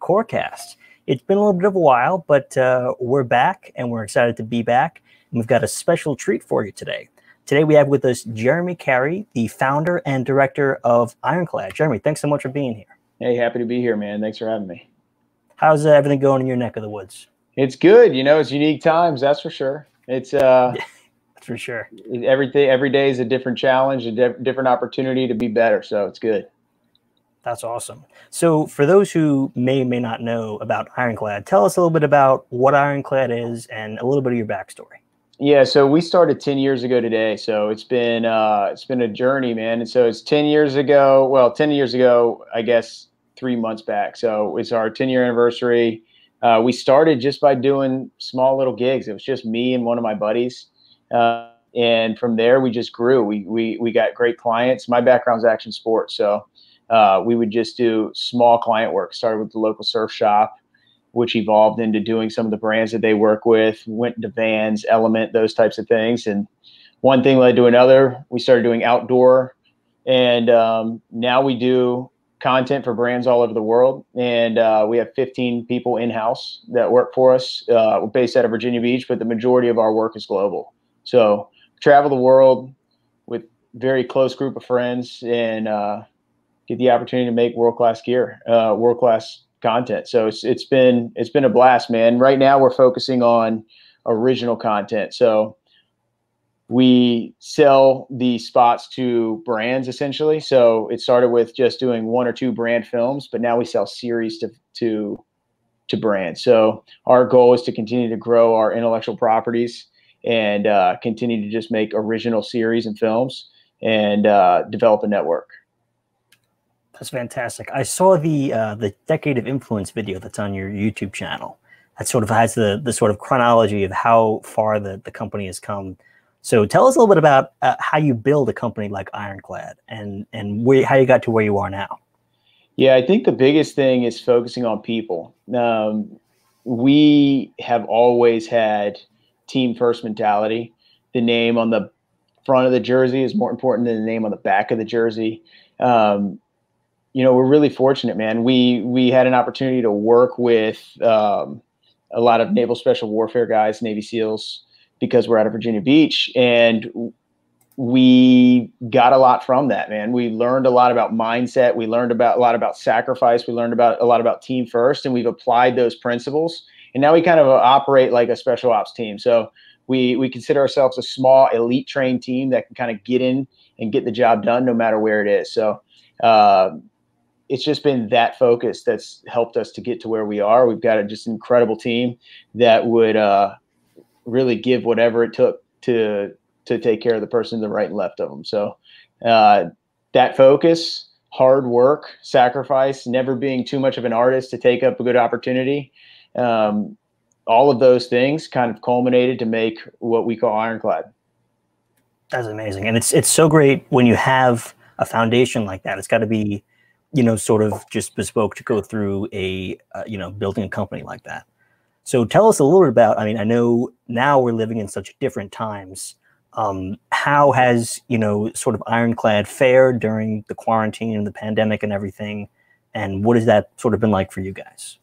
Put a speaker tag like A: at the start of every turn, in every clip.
A: CoreCast. It's been a little bit of a while, but we're back and we're excited to be back. And we've got a special treat for you today. Today we have with us Carey, the founder and director of Ironclad. Jeremy, thanks so much for being here.
B: Hey, happy to be here, man. Thanks for having me.
A: How's everything going in your neck of the woods?
B: It's good. You know, it's unique times, that's for sure. It's
A: that's for sure.
B: Every day is a different challenge, a different opportunity to be better. So it's good.
A: That's awesome. So for those who may or may not know about Ironclad, tell us a little bit about what Ironclad is and a little bit of your backstory.
B: Yeah, so we started 10 years ago today. So it's been a journey, man. And so it's 10 years ago. Well, 10 years ago, I guess 3 months back. So it's our 10-year anniversary. We started just by doing small little gigs. It was just me and one of my buddies. And from there, we just grew. We got great clients. My background's action sports. So we would just do small client work. Started with the local surf shop, which evolved into doing some of the brands that they work with, went into Vans, Element, those types of things. And one thing led to another. We started doing outdoor, and now we do content for brands all over the world. And we have 15 people in-house that work for us. We're based out of Virginia Beach, but the majority of our work is global. So travel the world with very close group of friends and get the opportunity to make world-class gear, world-class content. So it's been a blast, man. Right now we're focusing on original content. So we sell the spots to brands essentially. So it started with just doing 1 or 2 brand films, but now we sell series to brands. So our goal is to continue to grow our intellectual properties and continue to just make original series and films and develop a network.
A: That's fantastic. I saw the Decade of Influence video that's on your YouTube channel. That sort of has the sort of chronology of how far the company has come. So tell us a little bit about how you build a company like Ironclad and how you got to where you are now.
B: Yeah, I think the biggest thing is focusing on people. We have always had team first mentality. The name on the front of the jersey is more important than the name on the back of the jersey. You know, we're really fortunate, man. We had an opportunity to work with a lot of Naval Special Warfare guys, Navy SEALs, because we're out of Virginia Beach, and we got a lot from that, man. We learned a lot about mindset. We learned a lot about sacrifice. We learned a lot about team first, and we've applied those principles. And now we kind of operate like a special ops team. So we consider ourselves a small elite trained team that can kind of get in and get the job done no matter where it is. So it's just been that focus that's helped us to get to where we are. We've got just an incredible team that would really give whatever it took to take care of the person to the right and left of them. So that focus, hard work, sacrifice, never being too much of an artist to take up a good opportunity, all of those things kind of culminated to make what we call Ironclad.
A: That's amazing. And it's so great when you have a foundation like that. It's got to be, you know, sort of just bespoke to go through a, you know, building a company like that. So tell us a little bit about, I mean, I know now we're living in such different times. How has, you know, sort of Ironclad fared during the quarantine and the pandemic and everything? And what has that sort of been like for you guys?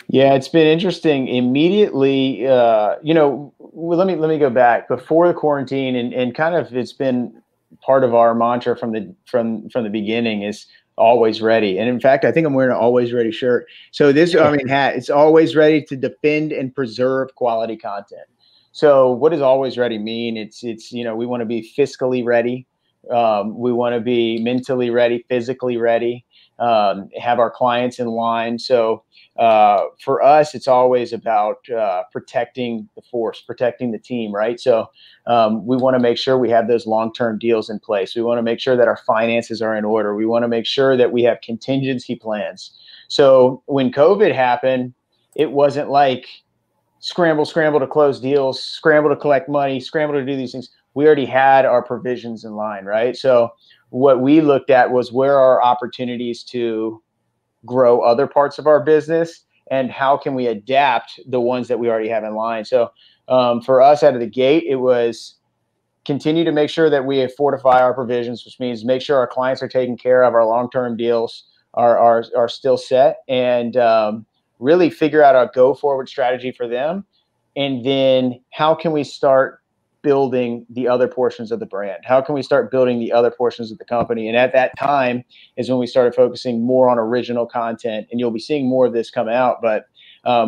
B: Yeah, it's been interesting. Immediately, you know, let me go back before the quarantine, and kind of it's been part of our mantra from the beginning is always ready. And in fact, I think I'm wearing an always ready shirt. So this, I mean, hat, it's always ready to defend and preserve quality content. So what does always ready mean? It's, you know, we want to be fiscally ready. We want to be mentally ready, physically ready, have our clients in line. So for us, it's always about protecting the force, protecting the team, right? So we want to make sure we have those long-term deals in place. We want to make sure that our finances are in order. We want to make sure that we have contingency plans. So when COVID happened, it wasn't like scramble to close deals, scramble to collect money, scramble to do these things. We already had our provisions in line, right? So what we looked at was where are opportunities to grow other parts of our business, and how can we adapt the ones that we already have in line. So for us out of the gate, it was continue to make sure that we fortify our provisions, which means make sure our clients are taken care of, our long-term deals are still set, and really figure out a go forward strategy for them. And then how can we start building the other portions of the brand? How can we start building the other portions of the company? And at that time is when we started focusing more on original content. And you'll be seeing more of this come out. But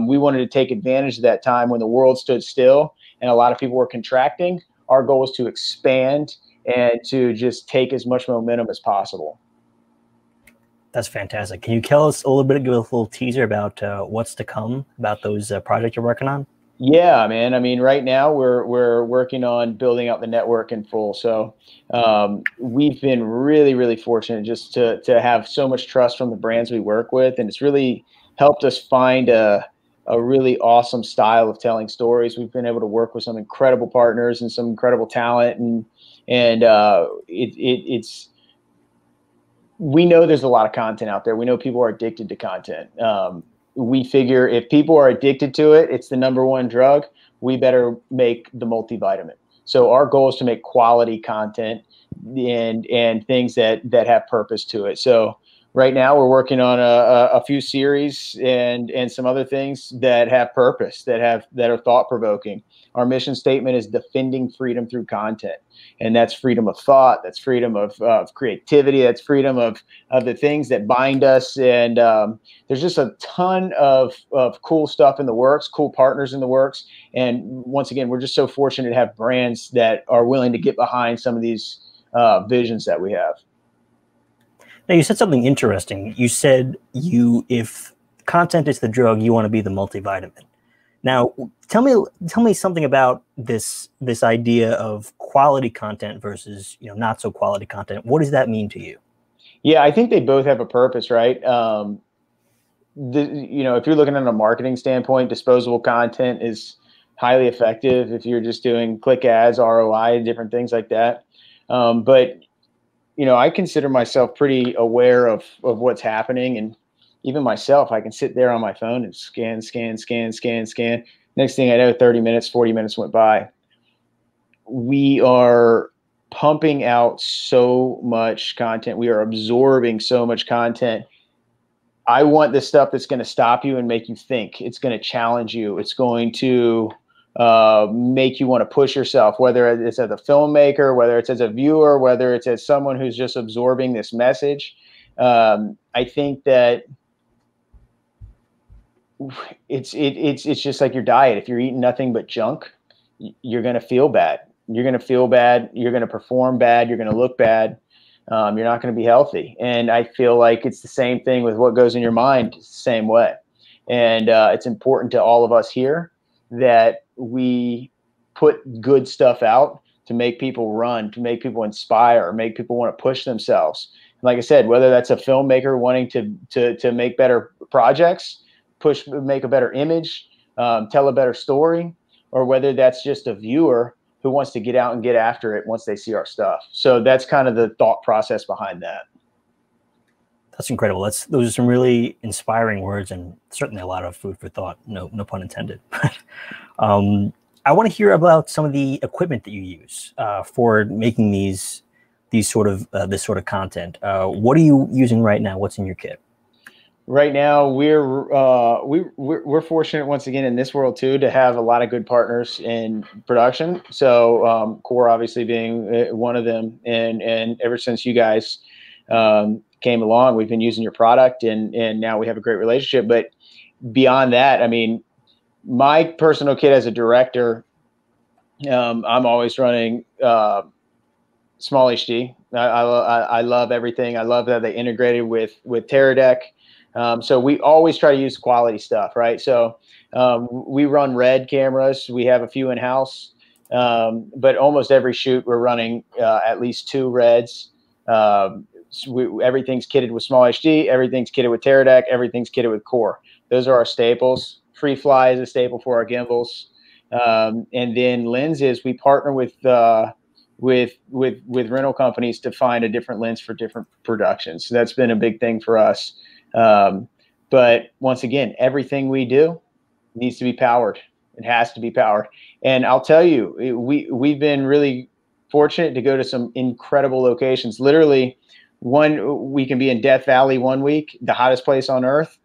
B: we wanted to take advantage of that time when the world stood still and a lot of people were contracting. Our goal was to expand and to just take as much momentum as possible.
A: That's fantastic. Can you tell us a little bit, give a little teaser about what's to come, about those projects you're working on?
B: Yeah, man. I mean, right now we're working on building out the network in full. So we've been really, really fortunate just to have so much trust from the brands we work with, and it's really helped us find a really awesome style of telling stories. We've been able to work with some incredible partners and some incredible talent, and it's we know there's a lot of content out there. We know people are addicted to content. We figure if people are addicted to it, it's the number one drug. We better make the multivitamin. So our goal is to make quality content and things that have purpose to it. So right now we're working on a few series and some other things that have purpose, that are thought provoking. Our mission statement is defending freedom through content. And that's freedom of thought, that's freedom of creativity, that's freedom of the things that bind us. And there's just a ton of cool stuff in the works, cool partners in the works. And once again, we're just so fortunate to have brands that are willing to get behind some of these visions that we have.
A: Now, you said something interesting. You said if content is the drug, you want to be the multivitamin. Now, tell me something about this idea of quality content versus not so quality content. What does that mean to you?
B: Yeah, I think they both have a purpose, right? If you're looking at a marketing standpoint, disposable content is highly effective if you're just doing click ads, ROI, different things like that. But I consider myself pretty aware of what's happening, and even myself, I can sit there on my phone and scan. Next thing I know, 30 minutes, 40 minutes went by. We are pumping out so much content. We are absorbing so much content. I want the stuff that's going to stop you and make you think. It's going to challenge you. It's going to make you want to push yourself, whether it's as a filmmaker, whether it's as a viewer, whether it's as someone who's just absorbing this message. I think that it's just like your diet. If you're eating nothing but junk, you're going to feel bad. You're going to feel bad. You're going to perform bad. You're going to look bad. You're not going to be healthy. And I feel like it's the same thing with what goes in your mind. It's the same way. And it's important to all of us here that we put good stuff out to make people run, to make people inspire, make people want to push themselves. And like I said, whether that's a filmmaker wanting to make better projects, make a better image, tell a better story, or whether that's just a viewer who wants to get out and get after it once they see our stuff. So that's kind of the thought process behind that.
A: That's incredible. Those are some really inspiring words, and certainly a lot of food for thought. No pun intended. I want to hear about some of the equipment that you use for making this sort of content. What are you using right now? What's in your kit?
B: Right now, we're fortunate once again in this world too to have a lot of good partners in production. So Core obviously being one of them, and ever since you guys came along, we've been using your product, and now we have a great relationship. But beyond that, I mean, my personal kit as a director, I'm always running small HD. I love everything. I love that they integrated with Teradek. So we always try to use quality stuff, right? So we run RED cameras. We have a few in-house, but almost every shoot we're running at least 2 REDs. Everything's kitted with small HD. Everything's kitted with Teradek. Everything's kitted with Core. Those are our staples. Free Fly is a staple for our gimbals. And then lenses, we partner with rental companies to find a different lens for different productions. So that's been a big thing for us. But once again, everything we do needs to be powered. It has to be powered. And I'll tell you, we've been really fortunate to go to some incredible locations. Literally, we can be in Death Valley one week, the hottest place on earth.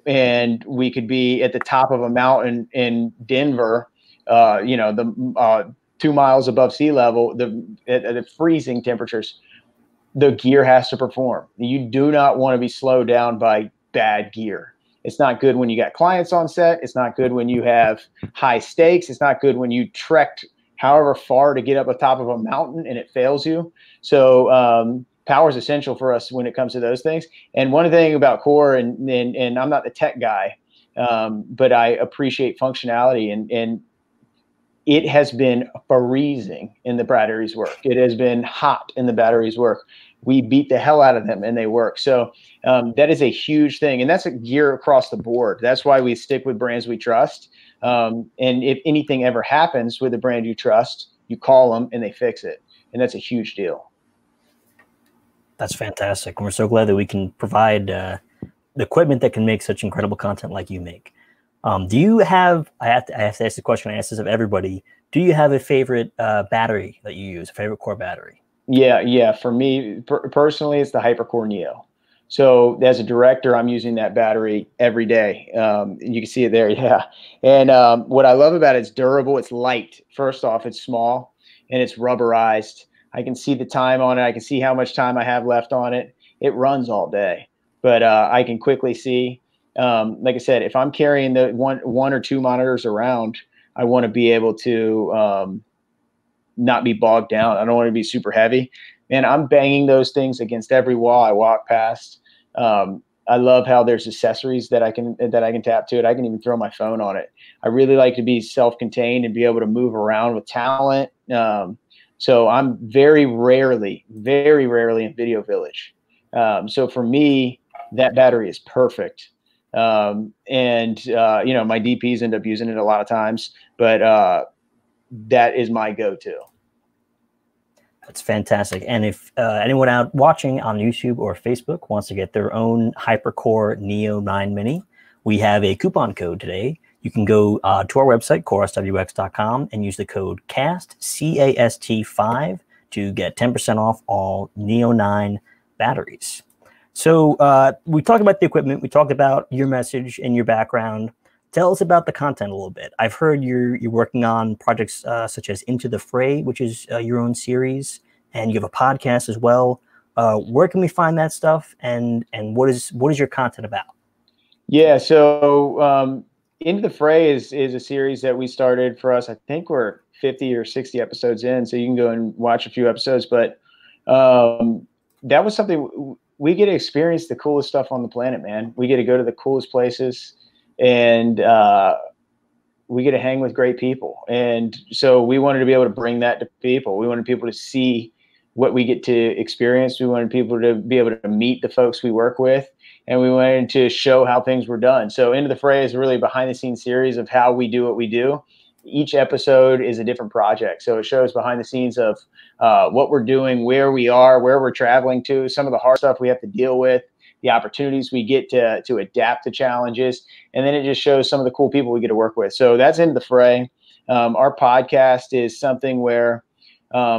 B: and we could be at the top of a mountain in Denver, 2 miles above sea level, at the freezing temperatures. The gear has to perform. You do not want to be slowed down by bad gear. It's not good when you got clients on set. It's not good when you have high stakes. It's not good when you trekked however far to get up on top of a mountain and it fails you. So power is essential for us when it comes to those things. And one thing about Core, and I'm not the tech guy, but I appreciate functionality, and it has been freezing in the batteries work. It has been hot in the batteries work. We beat the hell out of them and they work. So that is a huge thing. And that's a gear across the board. That's why we stick with brands we trust. And if anything ever happens with a brand you trust, you call them and they fix it. And that's a huge deal.
A: That's fantastic. And we're so glad that we can provide the equipment that can make such incredible content like you make. Do you have, I have to ask the question, I ask this of everybody, do you have a favorite battery that you use, a favorite Core battery?
B: Yeah. For me, personally, it's the HyperCore Neo. So as a director, I'm using that battery every day. You can see it there, yeah. And what I love about it, it's durable, it's light. First off, it's small and it's rubberized. I can see the time on it. I can see how much time I have left on it. It runs all day, but I can quickly see. Like I said, if I'm carrying the one or two monitors around, I want to be able to not be bogged down. I don't want to be super heavy. And I'm banging those things against every wall I walk past. I love how there's accessories that I can tap to it. I can even throw my phone on it. I really like to be self-contained and be able to move around with talent. So I'm very rarely in Video Village. So for me, that battery is perfect. My DPs end up using it a lot of times, but that is my go-to.
A: That's fantastic. And if anyone out watching on YouTube or Facebook wants to get their own HyperCore Neo 9 Mini, we have a coupon code today. You can go to our website, coreswx.com, and use the code CAST, CAST5, to get 10% off all Neo 9 batteries. So we talked about the equipment. We talked about your message and your background. Tell us about the content a little bit. I've heard you're working on projects such as Into the Fray, which is your own series, and you have a podcast as well. Where can we find that stuff, and what is your content about?
B: Yeah, so Into the Fray is a series that we started for us. I think we're 50 or 60 episodes in, so you can go and watch a few episodes. But that was something we get to experience the coolest stuff on the planet, man. We get to go to the coolest places. And we get to hang with great people. And so we wanted to be able to bring that to people. We wanted people to see what we get to experience. We wanted people to be able to meet the folks we work with. And we wanted to show how things were done. So Into the Fray is really a behind-the-scenes series of how we do what we do. Each episode is a different project. So it shows behind the scenes of what we're doing, where we are, where we're traveling to, some of the hard stuff we have to deal with, the opportunities we get to adapt to challenges. And then it just shows some of the cool people we get to work with. So that's Into the Fray. Our podcast is something where,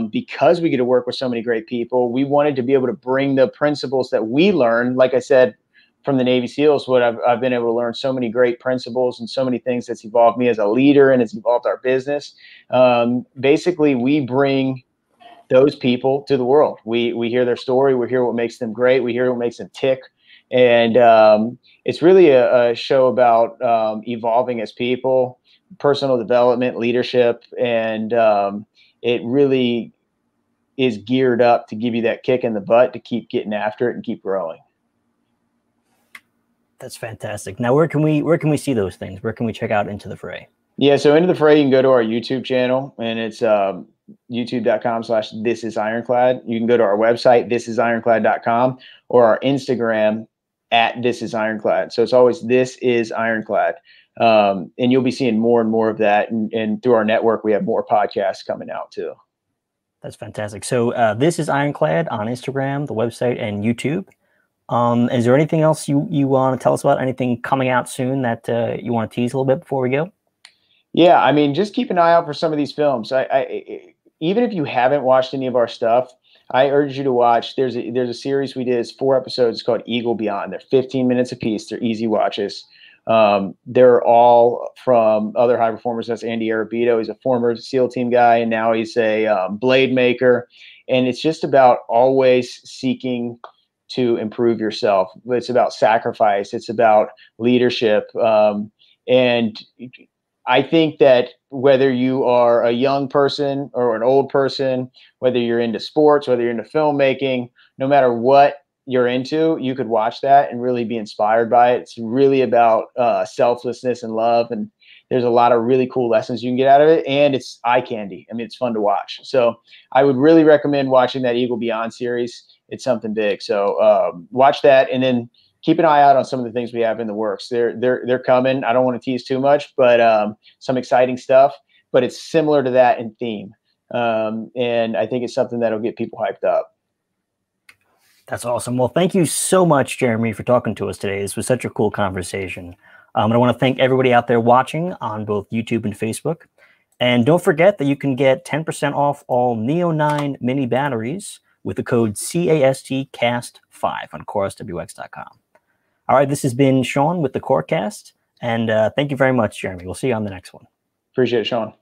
B: because we get to work with so many great people, we wanted to be able to bring the principles that we learned, like I said, from the Navy SEALs, what I've been able to learn so many great principles and so many things that's evolved me as a leader and it's evolved our business. Basically, we bring those people to the world. We hear their story. We hear what makes them great. We hear what makes them tick. And it's really a show about evolving as people, personal development, leadership, and it really is geared up to give you that kick in the butt to keep getting after it and keep growing.
A: That's fantastic. Now, where can we see those things? Where can we check out Into the Fray?
B: Yeah, so Into the Fray, you can go to our YouTube channel, and it's youtube.com/thisisironclad. You can go to our website, thisisironclad.com, or our Instagram @thisisironclad. So it's always This Is Ironclad. And you'll be seeing more and more of that. And through our network, we have more podcasts coming out too.
A: That's fantastic. So This Is Ironclad on Instagram, the website, and YouTube. Is there anything else you want to tell us about? Anything coming out soon that you want to tease a little bit before we go?
B: Yeah, I mean, just keep an eye out for some of these films. Even if you haven't watched any of our stuff, I urge you to watch. There's a series we did. It's 4 episodes. It's called Eagle Beyond. They're 15 minutes apiece. They're easy watches. They're all from other high performers. That's Andy Arabito. He's a former SEAL team guy, and now he's a blade maker. And it's just about always seeking to improve yourself. It's about sacrifice. It's about leadership. And I think that whether you are a young person or an old person, whether you're into sports, whether you're into filmmaking, no matter what you're into, you could watch that and really be inspired by it. It's really about selflessness and love. And there's a lot of really cool lessons you can get out of it. And it's eye candy. I mean, it's fun to watch. So I would really recommend watching that Eagle Beyond series. It's something big. So watch that, and then keep an eye out on some of the things we have in the works. They're coming. I don't want to tease too much, but some exciting stuff. But it's similar to that in theme, and I think it's something that'll get people hyped up.
A: That's awesome. Well, thank you so much, Jeremy, for talking to us today. This was such a cool conversation. And I want to thank everybody out there watching on both YouTube and Facebook. And don't forget that you can get 10% off all Neo 9 mini batteries with the code CASTCAST5 on CoreSWX.com. All right, this has been Sean with the CoreCast, and thank you very much, Jeremy. We'll see you on the next one.
B: Appreciate it, Sean.